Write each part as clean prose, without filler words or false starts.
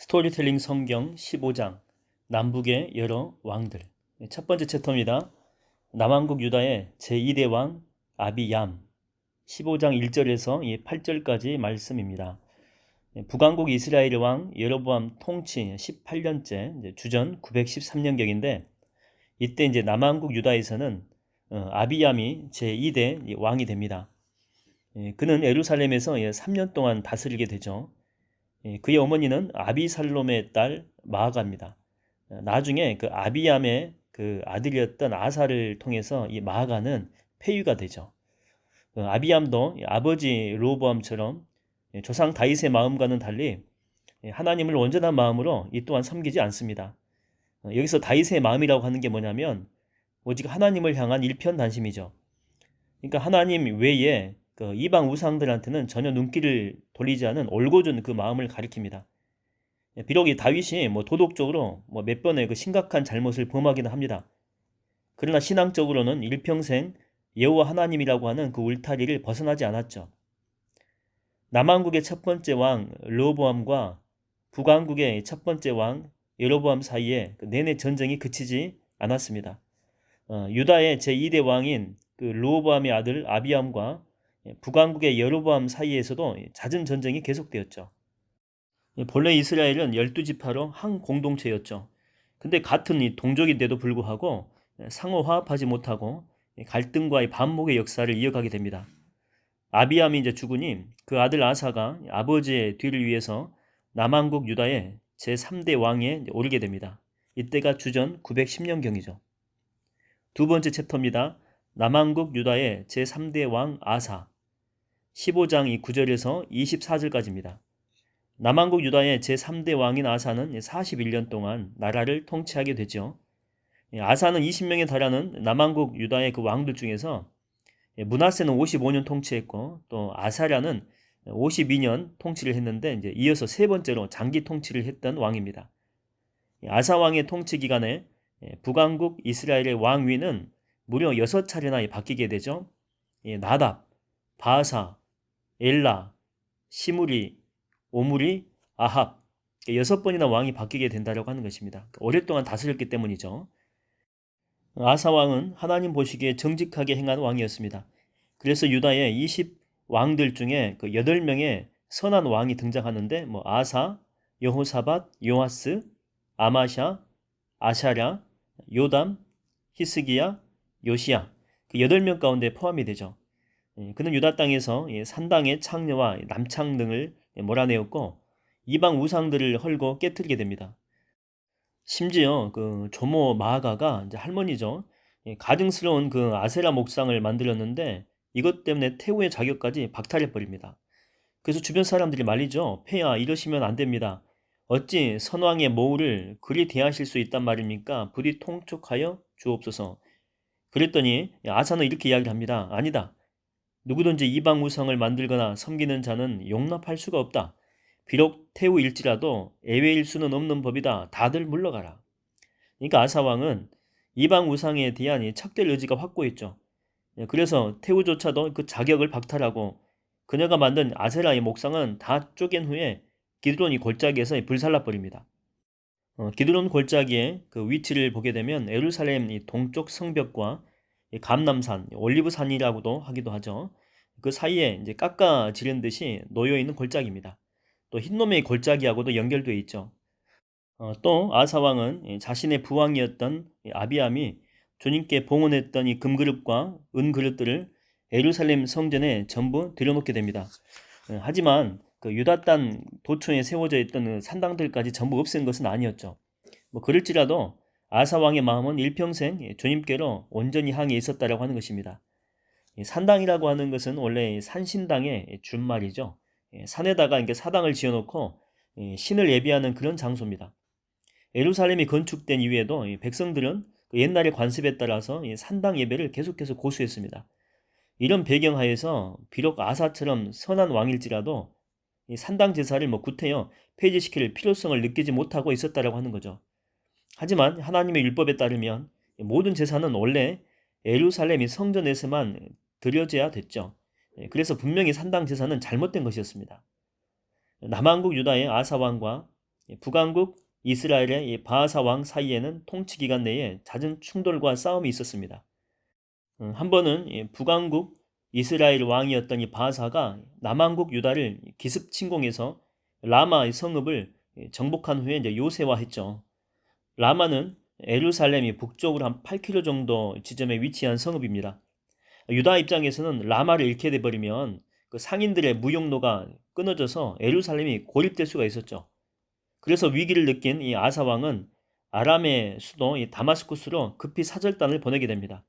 스토리텔링 성경 15장 남북의 여러 왕들. 첫 번째 챕터입니다. 남왕국 유다의 제2대 왕 아비얌. 15장 1절에서 8절까지 말씀입니다. 북왕국 이스라엘 왕 여로보암 통치 18년째 주전 913년경인데, 이때 이제 남왕국 유다에서는 아비얌이 제2대 왕이 됩니다. 그는 예루살렘에서 3년 동안 다스리게 되죠. 그의 어머니는 아비살롬의 딸 마아가입니다. 나중에 그 아비얌의 그 아들이었던 아사를 통해서 이 마아가는 폐위가 되죠. 아비얌도 아버지 르호보암처럼 조상 다윗의 마음과는 달리 하나님을 온전한 마음으로 이 또한 섬기지 않습니다. 여기서 다윗의 마음이라고 하는 게 뭐냐면 오직 하나님을 향한 일편단심이죠. 그러니까 하나님 외에 그 이방 우상들한테는 전혀 눈길을 돌리지 않은 올곧은 그 마음을 가리킵니다. 비록 이 다윗이 도덕적으로 몇 번의 그 심각한 잘못을 범하기는 합니다. 그러나 신앙적으로는 일평생 여호와 하나님이라고 하는 그 울타리를 벗어나지 않았죠. 남왕국의 첫 번째 왕 르호보암과 북왕국의 첫 번째 왕 여로보암 사이에 내내 전쟁이 그치지 않았습니다. 유다의 제2대 왕인 그 르호보암의 아들 아비암과 북왕국의 여로보암 사이에서도 잦은 전쟁이 계속되었죠. 본래 이스라엘은 12지파로 한 공동체였죠. 근데 같은 이 동족인데도 불구하고 상호 화합하지 못하고 갈등과 반목의 역사를 이어가게 됩니다. 아비암이 이제 죽으니 그 아들 아사가 아버지의 뒤를 위해서 남왕국 유다의 제3대 왕에 오르게 됩니다. 이때가 주전 910년경이죠. 두 번째 챕터입니다. 남왕국 유다의 제3대 왕 아사. 15장 9절에서 24절까지입니다. 남왕국 유다의 제3대 왕인 아사는 41년 동안 나라를 통치하게 되죠. 아사는 20명에 달하는 남왕국 유다의 그 왕들 중에서 므낫세는 55년 통치했고, 또 아사랴는 52년 통치를 했는데 이제 이어서 세 번째로 장기 통치를 했던 왕입니다. 아사 왕의 통치 기간에 북왕국 이스라엘의 왕위는 무려 6차례나 바뀌게 되죠. 나답, 바사, 엘라, 시므리, 오므리, 아합, 6번이나 왕이 바뀌게 된다고 하는 것입니다. 오랫동안 다스렸기 때문이죠. 아사 왕은 하나님 보시기에 정직하게 행한 왕이었습니다. 그래서 유다의 20왕들 중에 그 8명의 선한 왕이 등장하는데 아사, 여호사밧, 요아스, 아마샤, 아샤랴, 요담, 히스기야, 요시야, 그 8명 가운데 포함이 되죠. 그는 유다 땅에서 산당의 창녀와 남창 등을 몰아내었고 이방 우상들을 헐고 깨뜨리게 됩니다. 심지어 그 조모 마아가가 이제 할머니죠. 가증스러운 그 아세라 목상을 만들었는데 이것 때문에 태후의 자격까지 박탈해 버립니다. 그래서 주변 사람들이 말이죠. 폐하 이러시면 안 됩니다. 어찌 선왕의 모우를 그리 대하실 수 있단 말입니까? 부디 통촉하여 주옵소서. 그랬더니 아사는 이렇게 이야기를 합니다. 아니다. 누구든지 이방 우상을 만들거나 섬기는 자는 용납할 수가 없다. 비록 태후일지라도 예외일 수는 없는 법이다. 다들 물러가라. 그러니까 아사 왕은 이방 우상에 대한 척결 의지가 확고했죠. 그래서 태후조차도 그 자격을 박탈하고 그녀가 만든 아세라의 목상은 다 쪼갠 후에 기드론 이 골짜기에서 불살라 버립니다. 기드론 골짜기의 그 위치를 보게 되면 예루살렘 이 동쪽 성벽과 감람산, 올리브산이라고도 하기도 하죠. 그 사이에 이제 깎아지른 듯이 놓여 있는 골짜기입니다. 또 흰놈의 골짜기하고도 연결되어 있죠. 또 아사 왕은 자신의 부왕이었던 아비암이 주님께 봉헌했던 이 금그릇과 은그릇들을 예루살렘 성전에 전부 들여놓게 됩니다. 하지만 그 유다 땅 도초에 세워져 있던 그 산당들까지 전부 없앤 것은 아니었죠. 그럴지라도 아사 왕의 마음은 일평생 주님께로 온전히 향해 있었다라고 하는 것입니다. 산당이라고 하는 것은 원래 산신당의 준말이죠. 산에다가 이렇게 사당을 지어놓고 신을 예비하는 그런 장소입니다. 예루살렘이 건축된 이후에도 백성들은 그 옛날의 관습에 따라서 산당 예배를 계속해서 고수했습니다. 이런 배경하에서 비록 아사처럼 선한 왕일지라도 산당 제사를 구태여 폐지시킬 필요성을 느끼지 못하고 있었다라고 하는 거죠. 하지만 하나님의 율법에 따르면 모든 제사는 원래 예루살렘이 성전에서만 드려져야 됐죠. 그래서 분명히 산당 제사는 잘못된 것이었습니다. 남왕국 유다의 아사 왕과 북왕국 이스라엘의 바하사 왕 사이에는 통치 기간 내에 잦은 충돌과 싸움이 있었습니다. 한 번은 북왕국 이스라엘 왕이었던 이 바하사가 남왕국 유다를 기습 침공해서 라마의 성읍을 정복한 후에 이제 요새화했죠. 라마는 예루살렘이 북쪽으로 한 8km 정도 지점에 위치한 성읍입니다. 유다 입장에서는 라마를 잃게 돼버리면 그 상인들의 무역로가 끊어져서 예루살렘이 고립될 수가 있었죠. 그래서 위기를 느낀 이 아사 왕은 아람의 수도 이 다마스쿠스로 급히 사절단을 보내게 됩니다.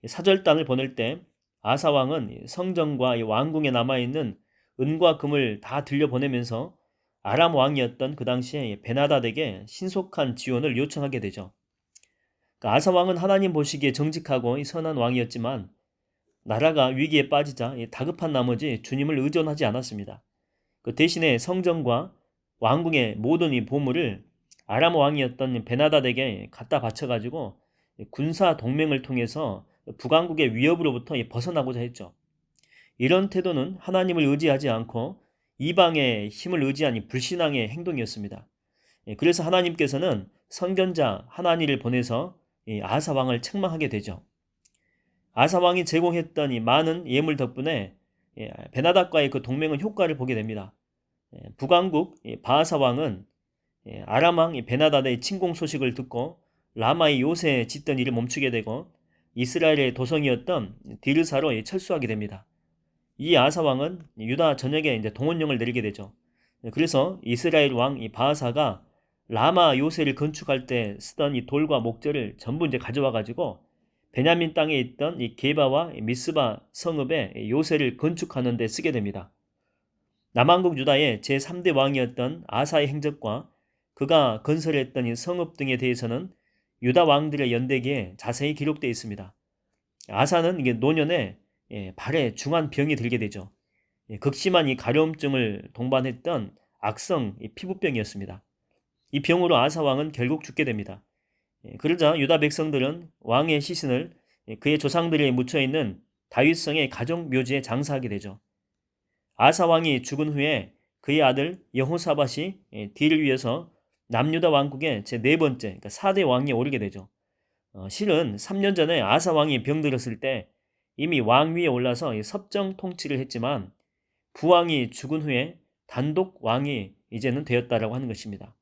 사절단을 보낼 때 아사 왕은 성전과 이 왕궁에 남아있는 은과 금을 다 들려보내면서 아람 왕이었던 그 당시에 베나닷에게 신속한 지원을 요청하게 되죠. 아사 왕은 하나님 보시기에 정직하고 선한 왕이었지만 나라가 위기에 빠지자 다급한 나머지 주님을 의존하지 않았습니다. 그 대신에 성전과 왕궁의 모든 이 보물을 아람 왕이었던 베나닷에게 갖다 바쳐가지고 군사 동맹을 통해서 북왕국의 위협으로부터 벗어나고자 했죠. 이런 태도는 하나님을 의지하지 않고 이방의 힘을 의지한 불신앙의 행동이었습니다. 그래서 하나님께서는 선견자 하나니를 보내서 아사 왕을 책망하게 되죠. 아사 왕이 제공했던 이 많은 예물 덕분에 베나닷과의 그 동맹은 효과를 보게 됩니다. 북왕국 바하사 왕은 아람 왕 베나닷의 침공 소식을 듣고 라마의 요새에 짓던 일을 멈추게 되고 이스라엘의 도성이었던 디르사로 철수하게 됩니다. 이 아사 왕은 유다 전역에 이제 동원령을 내리게 되죠. 그래서 이스라엘 왕 바하사가 라마 요새를 건축할 때 쓰던 이 돌과 목재를 전부 이제 가져와 가지고 베냐민 땅에 있던 이 게바와 미스바 성읍에 요새를 건축하는 데 쓰게 됩니다. 남왕국 유다의 제3대 왕이었던 아사의 행적과 그가 건설했던 이 성읍 등에 대해서는 유다 왕들의 연대기에 자세히 기록되어 있습니다. 아사는 이게 노년에 발에 중한 병이 들게 되죠. 극심한 이 가려움증을 동반했던 악성 피부병이었습니다. 이 병으로 아사 왕은 결국 죽게 됩니다. 그러자 유다 백성들은 왕의 시신을 그의 조상들이 묻혀있는 다윗성의 가족 묘지에 장사하게 되죠. 아사 왕이 죽은 후에 그의 아들 여호사밧이 뒤를 위해서 남유다 왕국의 제4번째, 그러니까 4대 왕이 오르게 되죠. 실은 3년 전에 아사 왕이 병들었을 때 이미 왕위에 올라서 섭정 통치를 했지만 부왕이 죽은 후에 단독 왕이 이제는 되었다라고 하는 것입니다.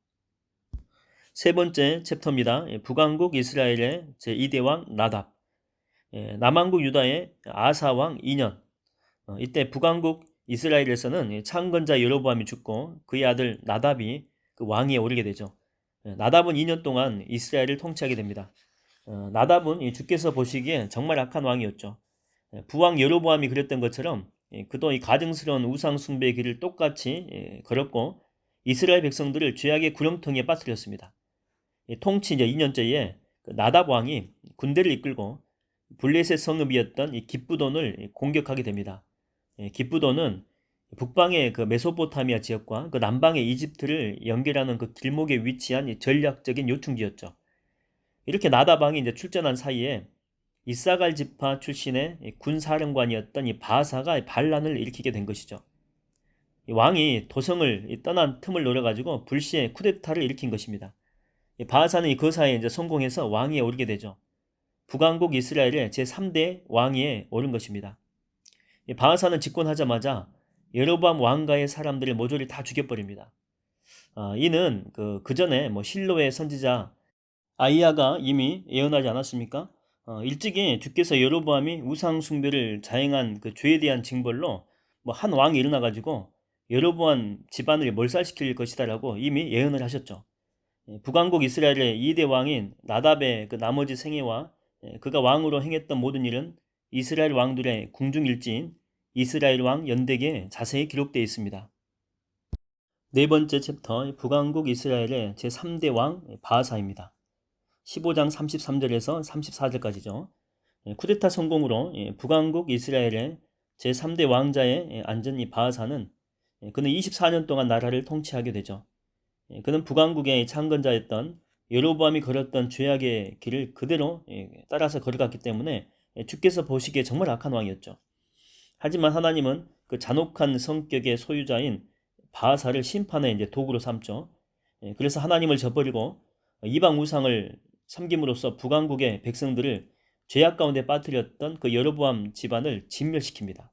세 번째 챕터입니다. 북왕국 이스라엘의 제2대 왕 나답. 남왕국 유다의 아사 왕 2년. 이때 북왕국 이스라엘에서는 창건자 여로보암이 죽고 그의 아들 나답이 그 왕위에 오르게 되죠. 나답은 2년 동안 이스라엘을 통치하게 됩니다. 나답은 주께서 보시기에 정말 악한 왕이었죠. 부왕 여로보암이 그랬던 것처럼 그도 이 가증스러운 우상 숭배의 길을 똑같이 걸었고 이스라엘 백성들을 죄악의 구렁텅이에 빠뜨렸습니다. 통치 이제 2년째에 나답 왕이 군대를 이끌고 블레셋 성읍이었던 이 기브돈을 공격하게 됩니다. 기브돈은 북방의 그 메소포타미아 지역과 그 남방의 이집트를 연결하는 그 길목에 위치한 전략적인 요충지였죠. 이렇게 나답 왕이 이제 출전한 사이에 이사갈 지파 출신의 군사령관이었던 이 바하사가 반란을 일으키게 된 것이죠. 이 왕이 도성을 떠난 틈을 노려가지고 불시에 쿠데타를 일으킨 것입니다. 바하사는 이 거사에 이제 성공해서 왕위에 오르게 되죠. 북왕국 이스라엘의 제3대 왕위에 오른 것입니다. 바하사는 집권하자마자 여로보암 왕가의 사람들을 모조리 다 죽여버립니다. 이는 그 전에 실로의 선지자 아이야가 이미 예언하지 않았습니까? 일찍이 주께서 여로보암이 우상 숭배를 자행한 그 죄에 대한 징벌로 한 왕이 일어나가지고 여로보암 집안을 몰살시킬 것이다라고 이미 예언을 하셨죠. 북왕국 이스라엘의 2대 왕인 나답의 그 나머지 생애와 그가 왕으로 행했던 모든 일은 이스라엘 왕들의 궁중일지인 이스라엘 왕 연대기에 자세히 기록되어 있습니다. 네 번째 챕터 북왕국 이스라엘의 제3대 왕 바하사입니다. 15장 33절에서 34절까지죠. 쿠데타 성공으로 북왕국 이스라엘의 제3대 왕자에 앉은 이 바하사는 그는 24년 동안 나라를 통치하게 되죠. 그는 북왕국의 창건자였던 여로보암이 걸었던 죄악의 길을 그대로 따라서 걸어갔기 때문에 주께서 보시기에 정말 악한 왕이었죠. 하지만 하나님은 그 잔혹한 성격의 소유자인 바하사를 심판의 도구로 삼죠. 그래서 하나님을 저버리고 이방 우상을 섬김으로써 북왕국의 백성들을 죄악 가운데 빠뜨렸던 그 여로보암 집안을 진멸시킵니다.